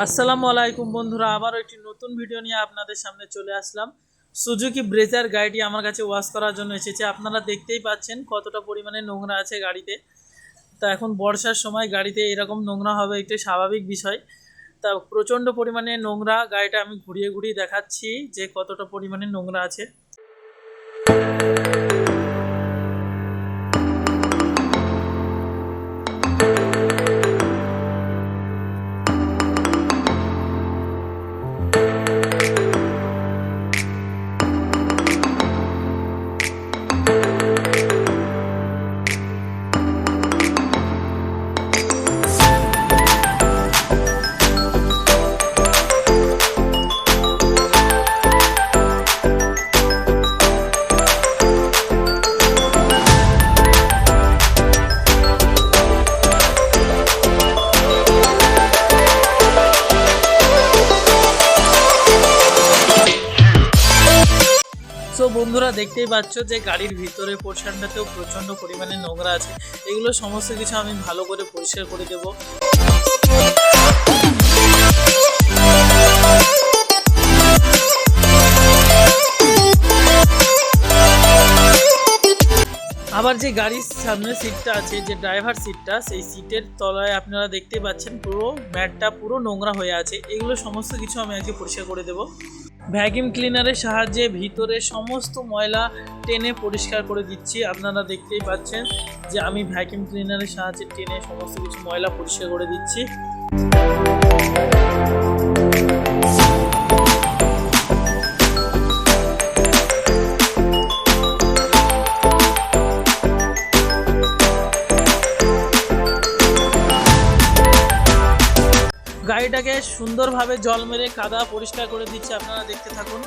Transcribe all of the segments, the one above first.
আসসালামু আলাইকুম বন্ধুরা, আবারও একটি নতুন ভিডিও নিয়ে আপনাদের সামনে চলে আসলাম। সুজুকি ব্রেজার গাড়িটি আমার কাছে ওয়াশ করার জন্য এসেছে। আপনারা দেখতেই পাচ্ছেন কতটা পরিমাণে নোংরা আছে গাড়িতে। তা এখন বর্ষার সময় গাড়িতে এরকম নোংরা হবে একটি স্বাভাবিক বিষয়। তা প্রচণ্ড পরিমাণে নোংরা, গাড়িটা আমি ঘুরিয়ে ঘুরিয়ে দেখাচ্ছি যে কতটা পরিমাণে নোংরা আছে। তো বন্ধুরা দেখতেই পাচ্ছ যে গাড়ির ভিতরে পোর্শনটাতেও প্রচণ্ড পরিমাণে নোংরা আছে। এগুলো সমস্ত কিছু আমি ভালো করে পরিষ্কার করে দেব। আবার যে গাড়ির সামনে সিটটা আছে, যে ড্রাইভার সিটটা, সেই সিটের তলায় আপনারা দেখতে পাচ্ছেন পুরো ম্যাটটা পুরো নোংরা হয়ে আছে। এগুলো সমস্ত কিছু আমি আজকে পরিষ্কার করে দেব। ভ্যাকিউম ক্লিনারের সাহায্যে ভিতরে সমস্ত ময়লা টেনে পরিষ্কার করে দিচ্ছি। আপনারা দেখতেই পাচ্ছেন যে আমি ভ্যাকিউম ক্লিনারের সাহায্যে টেনে সমস্ত কিছু ময়লা পরিষ্কার করে দিচ্ছি। গাড়িটাকে সুন্দরভাবে জল মেরে কাদা পরিষ্কার করে দিচ্ছে, আপনারা দেখতে থাকুন।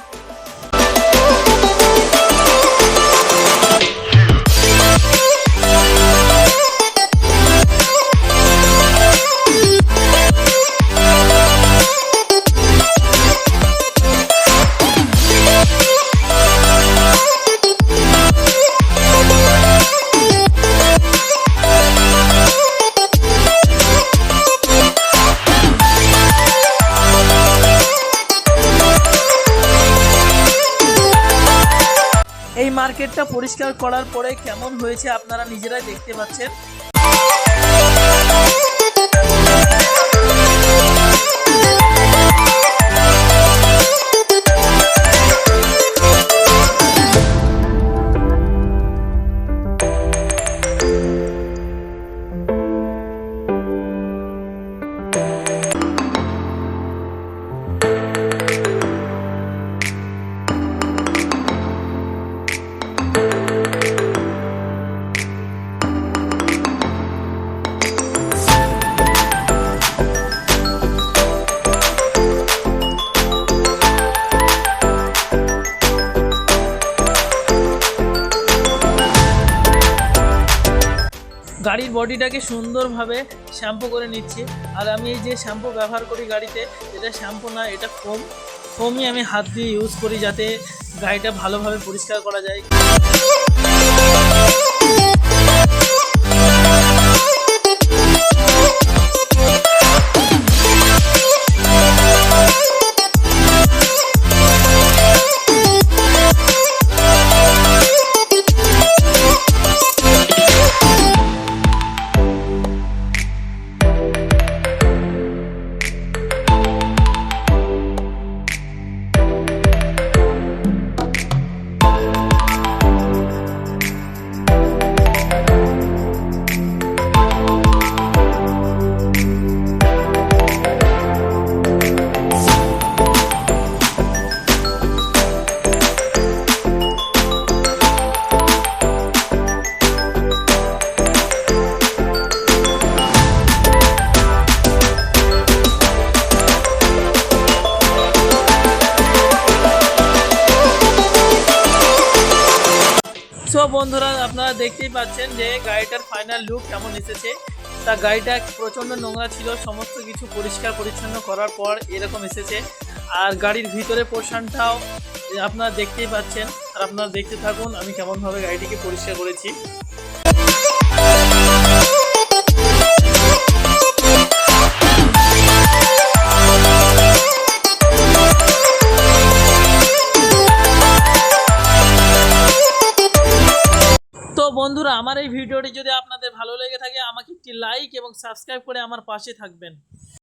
এই মার্কেটটা পরিষ্কার করার পরে কেমন হয়েছে আপনারা নিজেরাই দেখতে পাচ্ছেন। গাড়ির বডিটাকে সুন্দরভাবে শ্যাম্পু করে নিচ্ছি। আর আমি এই যে শ্যাম্পু ব্যবহার করি গাড়িতে, এটা শ্যাম্পু না, এটা ফোমই আমি হাত দিয়ে ইউজ করি যাতে গাড়িটা ভালোভাবে পরিষ্কার করা যায়। সো বন্ধুরা আপনারা দেখতেই পাচ্ছেন যে গাড়িটার ফাইনাল লুক কেমন এসেছে। তা গাড়িটা প্রচণ্ড নোংরা ছিল, সমস্ত কিছু পরিষ্কার পরিচ্ছন্ন করার পর এরকম এসেছে। আর গাড়ির ভিতরে পোর্শনটাও আপনারা দেখতেই পাচ্ছেন। আর আপনারা দেখতে থাকুন আমি কেমনভাবে গাড়িটিকে পরিষ্কার করেছি। বন্ধুরা, আমার এই ভিডিওটি যদি আপনাদের ভালো লেগে থাকে আমাকে একটি লাইক এবং সাবস্ক্রাইব করে আমার পাশে থাকবেন।